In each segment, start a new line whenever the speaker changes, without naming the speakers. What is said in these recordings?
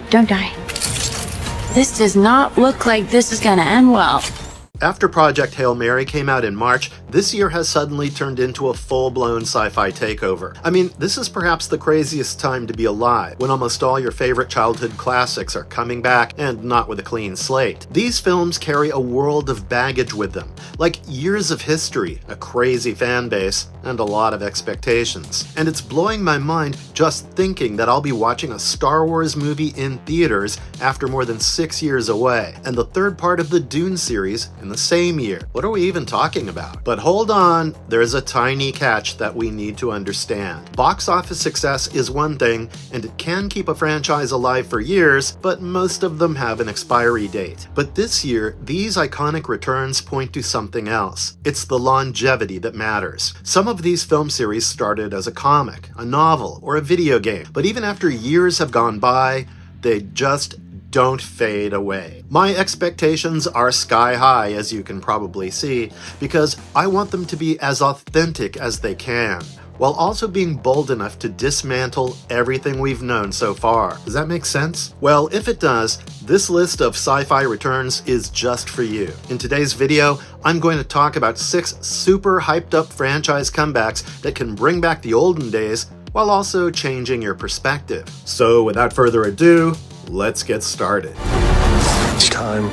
Don't die. This does not look like this is gonna end well.
After Project Hail Mary came out in March, this year has suddenly turned into a full-blown sci-fi takeover. I mean, this is perhaps the craziest time to be alive, when almost all your favorite childhood classics are coming back, and not with a clean slate. These films carry a world of baggage with them, like years of history, a crazy fan base, and a lot of expectations. And it's blowing my mind just thinking that I'll be watching a Star Wars movie in theaters after more than 6 years away, and the third part of the Dune series in the same year. What are we even talking about? But hold on, there's a tiny catch that we need to understand. Box office success is one thing, and it can keep a franchise alive for years, but most of them have an expiry date. But this year, these iconic returns point to something else. It's the longevity that matters. Some of these film series started as a comic, a novel, or a video game, but even after years have gone by, they just don't fade away. My expectations are sky high, as you can probably see, because I want them to be as authentic as they can, while also being bold enough to dismantle everything we've known so far. Does that make sense? Well, if it does, this list of sci-fi returns is just for you. In today's video, I'm going to talk about 6 super hyped up franchise comebacks that can bring back the olden days while also changing your perspective. So without further ado, let's get started.
It's time.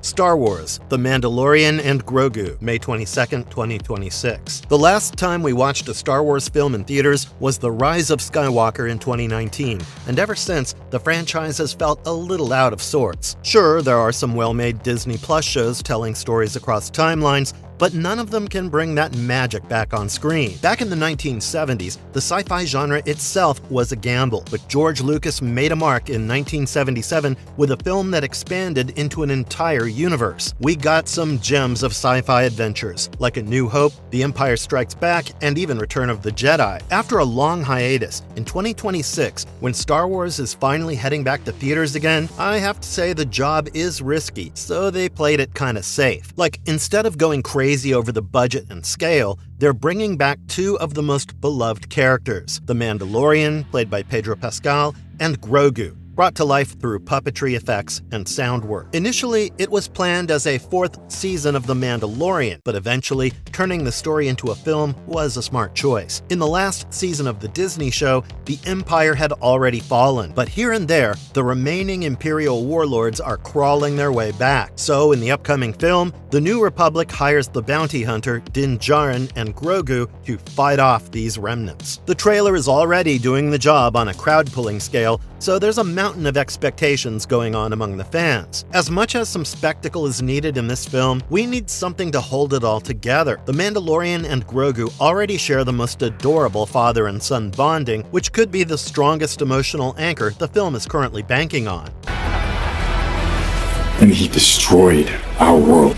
Star Wars: The Mandalorian and Grogu, May 22nd, 2026. The last time we watched a Star Wars film in theaters was The Rise of Skywalker in 2019, and ever since, the franchise has felt a little out of sorts. Sure, there are some well-made Disney Plus shows telling stories across timelines, but none of them can bring that magic back on screen. Back in the 1970s, the sci-fi genre itself was a gamble, but George Lucas made a mark in 1977 with a film that expanded into an entire universe. We got some gems of sci-fi adventures, like A New Hope, The Empire Strikes Back, and even Return of the Jedi. After a long hiatus, in 2026, when Star Wars is finally heading back to theaters again, I have to say the job is risky, so they played it kinda safe. Like, instead of going crazy over the budget and scale, they're bringing back 2 of the most beloved characters, the Mandalorian, played by Pedro Pascal, and Grogu, brought to life through puppetry effects and sound work. Initially, it was planned as a 4th season of The Mandalorian, but eventually, turning the story into a film was a smart choice. In the last season of the Disney show, the Empire had already fallen, but here and there, the remaining Imperial warlords are crawling their way back. So, in the upcoming film, the New Republic hires the bounty hunter Din Djarin and Grogu to fight off these remnants. The trailer is already doing the job on a crowd-pulling scale, so there's a mountain of expectations going on among the fans. As much as some spectacle is needed in this film, we need something to hold it all together. The Mandalorian and Grogu already share the most adorable father and son bonding, which could be the strongest emotional anchor the film is currently banking on.
And he destroyed our world.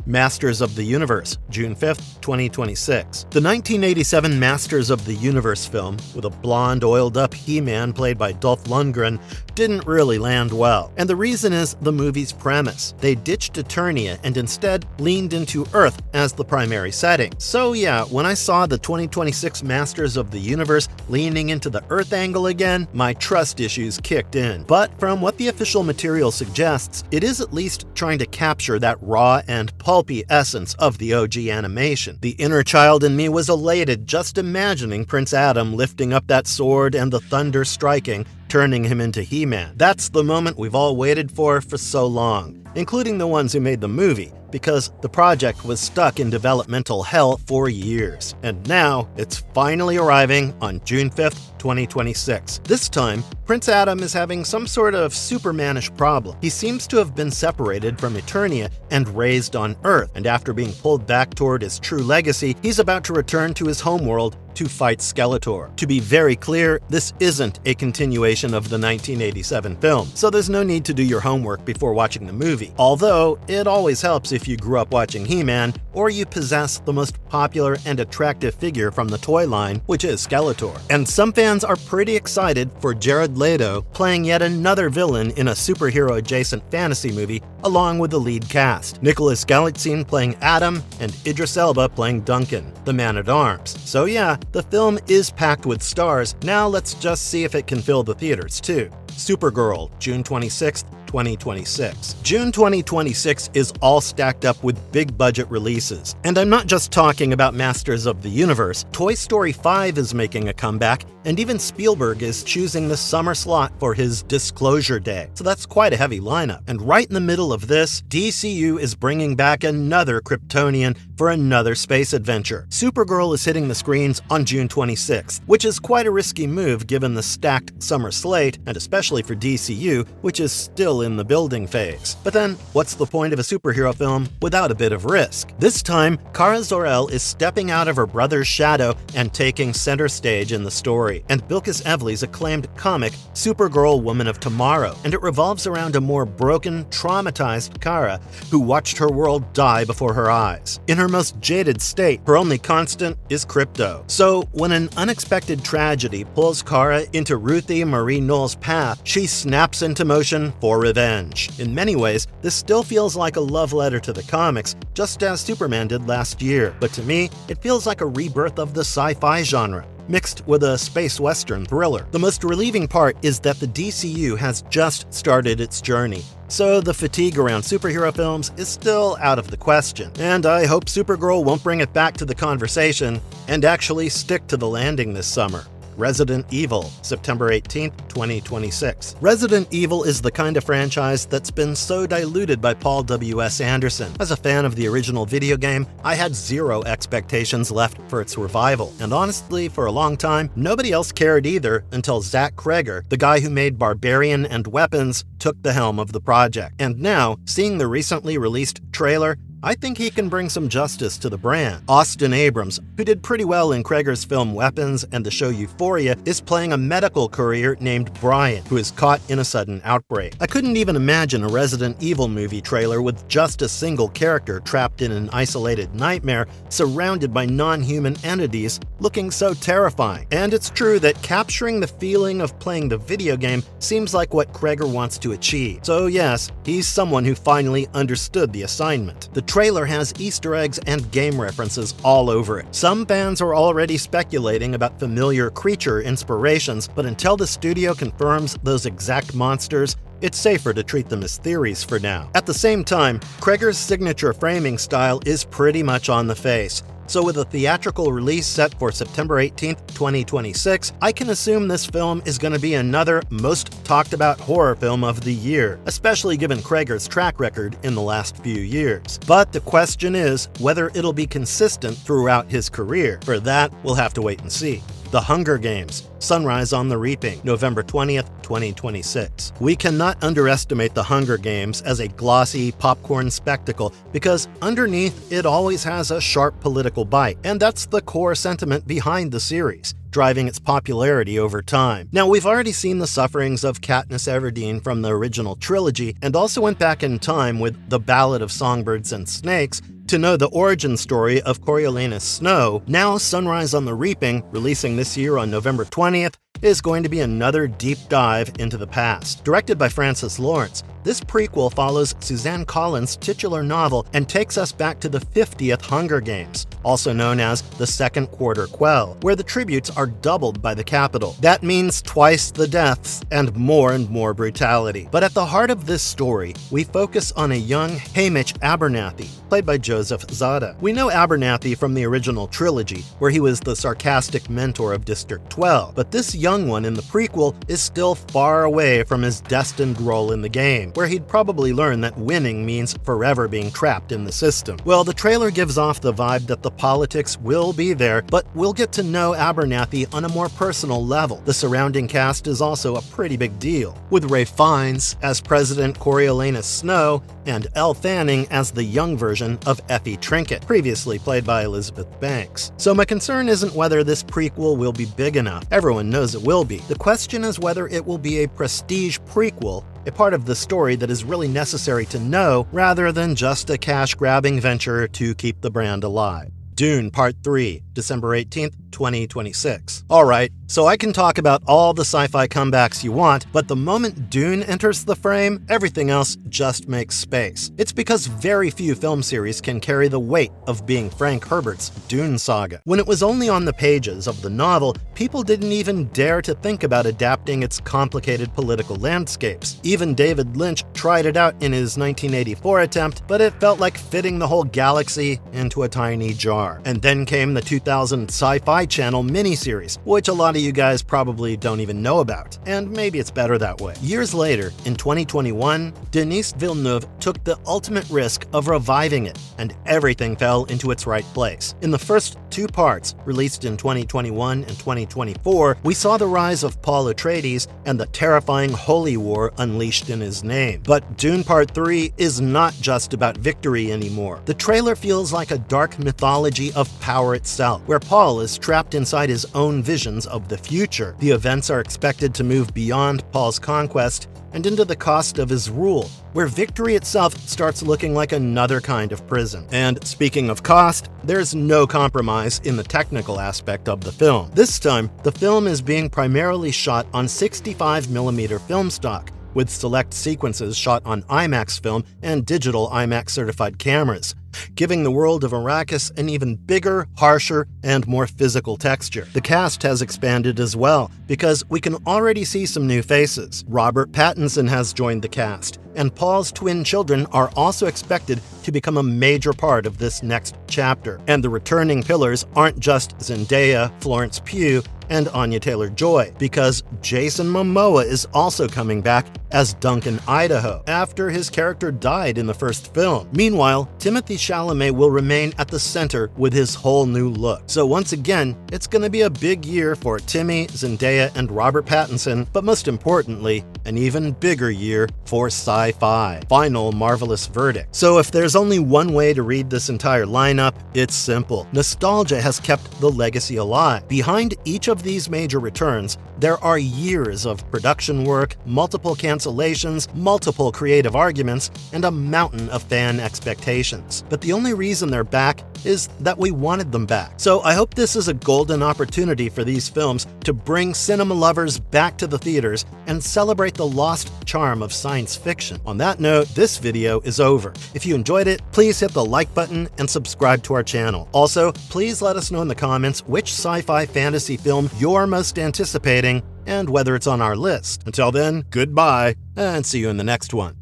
Masters of the Universe, June 5th, 2026. The 1987 Masters of the Universe film, with a blonde, oiled-up He-Man played by Dolph Lundgren, didn't really land well. And the reason is the movie's premise. They ditched Eternia and instead leaned into Earth as the primary setting. So yeah, when I saw the 2026 Masters of the Universe leaning into the Earth angle again, my trust issues kicked in. But from what the official material suggests, it is at least trying to capture that raw and pulpy essence of the OG animation. The inner child in me was elated just imagining Prince Adam lifting up that sword and the thunder striking, turning him into He-Man. That's the moment we've all waited for so long, including the ones who made the movie, because the project was stuck in developmental hell for years. And now, it's finally arriving on June 5th, 2026. This time, Prince Adam is having some sort of Supermanish problem. He seems to have been separated from Eternia and raised on Earth, and after being pulled back toward his true legacy, he's about to return to his homeworld to fight Skeletor. To be very clear, this isn't a continuation of the 1987 film, so there's no need to do your homework before watching the movie. Although, it always helps if you grew up watching He-Man, or you possess the most popular and attractive figure from the toy line, which is Skeletor. And some fans are pretty excited for Jared Leto playing yet another villain in a superhero-adjacent fantasy movie along with the lead cast, Nicholas Galitzine playing Adam and Idris Elba playing Duncan, the man-at-arms. So yeah, the film is packed with stars. Now let's just see if it can fill the theaters too. Supergirl, June 26th, 2026. June 2026 is all stacked up with big budget releases. And I'm not just talking about Masters of the Universe. Toy Story 5 is making a comeback, and even Spielberg is choosing the summer slot for his Disclosure Day. So that's quite a heavy lineup. And right in the middle of this, DCU is bringing back another Kryptonian for another space adventure. Supergirl is hitting the screens on June 26th, which is quite a risky move given the stacked summer slate, and especially for DCU, which is still in the building phase. But then, what's the point of a superhero film without a bit of risk? This time, Kara Zor-El is stepping out of her brother's shadow and taking center stage in the story. And Bilquis Evely's acclaimed comic, Supergirl Woman of Tomorrow, and it revolves around a more broken, traumatized Kara who watched her world die before her eyes. In her most jaded state, her only constant is crypto. So, when an unexpected tragedy pulls Kara into Ruthie Marie Knoll's path, she snaps into motion for revenge. In many ways, this still feels like a love letter to the comics, just as Superman did last year. But to me, it feels like a rebirth of the sci-fi genre, mixed with a space western thriller. The most relieving part is that the DCU has just started its journey, so the fatigue around superhero films is still out of the question. And I hope Supergirl won't bring it back to the conversation and actually stick to the landing this summer. Resident Evil, September 18th, 2026. Resident Evil is the kind of franchise that's been so diluted by Paul W.S. Anderson. As a fan of the original video game, I had zero expectations left for its revival. And honestly, for a long time, nobody else cared either until Zach Kreger, the guy who made Barbarian and Weapons, took the helm of the project. And now, seeing the recently released trailer, I think he can bring some justice to the brand. Austin Abrams, who did pretty well in Kreger's film Weapons and the show Euphoria, is playing a medical courier named Brian, who is caught in a sudden outbreak. I couldn't even imagine a Resident Evil movie trailer with just a single character trapped in an isolated nightmare, surrounded by non-human entities, looking so terrifying. And it's true that capturing the feeling of playing the video game seems like what Kreger wants to achieve. So yes, he's someone who finally understood the assignment. The trailer has Easter eggs and game references all over it. Some fans are already speculating about familiar creature inspirations, but until the studio confirms those exact monsters, it's safer to treat them as theories for now. At the same time, Kreger's signature framing style is pretty much on the face. So with a theatrical release set for September 18th, 2026, I can assume this film is going to be another most talked about horror film of the year, especially given Kreger's track record in the last few years. But the question is whether it'll be consistent throughout his career. For that, we'll have to wait and see. The Hunger Games, Sunrise on the Reaping, November 20th, 2026. We cannot underestimate The Hunger Games as a glossy popcorn spectacle because underneath it always has a sharp political bite, and that's the core sentiment behind the series, driving its popularity over time. Now, we've already seen the sufferings of Katniss Everdeen from the original trilogy, and also went back in time with The Ballad of Songbirds and Snakes to know the origin story of Coriolanus Snow. Now, Sunrise on the Reaping, releasing this year on November 20th, is going to be another deep dive into the past. Directed by Francis Lawrence, this prequel follows Suzanne Collins' titular novel and takes us back to the 50th Hunger Games, also known as the Second Quarter Quell, where the tributes are doubled by the Capitol. That means twice the deaths and more brutality. But at the heart of this story, we focus on a young Hamish Abernathy, played by Joseph Zada. We know Abernathy from the original trilogy, where he was the sarcastic mentor of District 12, but this young one in the prequel is still far away from his destined role in the game, where he'd probably learn that winning means forever being trapped in the system. Well, the trailer gives off the vibe that the politics will be there, but we'll get to know Abernathy on a more personal level. The surrounding cast is also a pretty big deal, with Ralph Fiennes as President Coriolanus Snow and Elle Fanning as the young version of Effie Trinket, previously played by Elizabeth Banks. So my concern isn't whether this prequel will be big enough. Everyone knows it will be. The question is whether it will be a prestige prequel, a part of the story that is really necessary to know, rather than just a cash-grabbing venture to keep the brand alive. Dune Part 3, December 18th, 2026. Alright, so I can talk about all the sci-fi comebacks you want, but the moment Dune enters the frame, everything else just makes space. It's because very few film series can carry the weight of being Frank Herbert's Dune saga. When it was only on the pages of the novel, people didn't even dare to think about adapting its complicated political landscapes. Even David Lynch tried it out in his 1984 attempt, but it felt like fitting the whole galaxy into a tiny jar. And then came the 2000 Sci-Fi Channel miniseries, which a lot of you guys probably don't even know about, and maybe it's better that way. Years later, in 2021, Denis Villeneuve took the ultimate risk of reviving it, and everything fell into its right place. In the first two parts, released in 2021 and 2024, we saw the rise of Paul Atreides and the terrifying holy war unleashed in his name. But Dune Part 3 is not just about victory anymore. The trailer feels like a dark mythology of power itself, where Paul is trapped inside his own visions of the future. The events are expected to move beyond Paul's conquest and into the cost of his rule, where victory itself starts looking like another kind of prison. And speaking of cost, there's no compromise in the technical aspect of the film. This time, the film is being primarily shot on 65mm film stock, with select sequences shot on IMAX film and digital IMAX certified cameras, giving the world of Arrakis an even bigger, harsher, and more physical texture. The cast has expanded as well, because we can already see some new faces. Robert Pattinson has joined the cast, and Paul's twin children are also expected to become a major part of this next chapter. And the returning pillars aren't just Zendaya, Florence Pugh, and Anya Taylor-Joy, because Jason Momoa is also coming back as Duncan Idaho, after his character died in the first film. Meanwhile, Timothée Chalamet will remain at the center with his whole new look. So once again, it's gonna be a big year for Timmy, Zendaya, and Robert Pattinson, but most importantly, an even bigger year for sci-fi. Final marvelous verdict. So if there's only one way to read this entire lineup, it's simple. Nostalgia has kept the legacy alive. Behind each of these major returns, there are years of production work, multiple cancellations, multiple creative arguments, and a mountain of fan expectations. But the only reason they're back is that we wanted them back. So I hope this is a golden opportunity for these films to bring cinema lovers back to the theaters and celebrate the lost charm of science fiction. On that note, this video is over. If you enjoyed it, please hit the like button and subscribe to our channel. Also, please let us know in the comments which sci-fi fantasy film you're most anticipating and whether it's on our list. Until then, goodbye, and see you in the next one.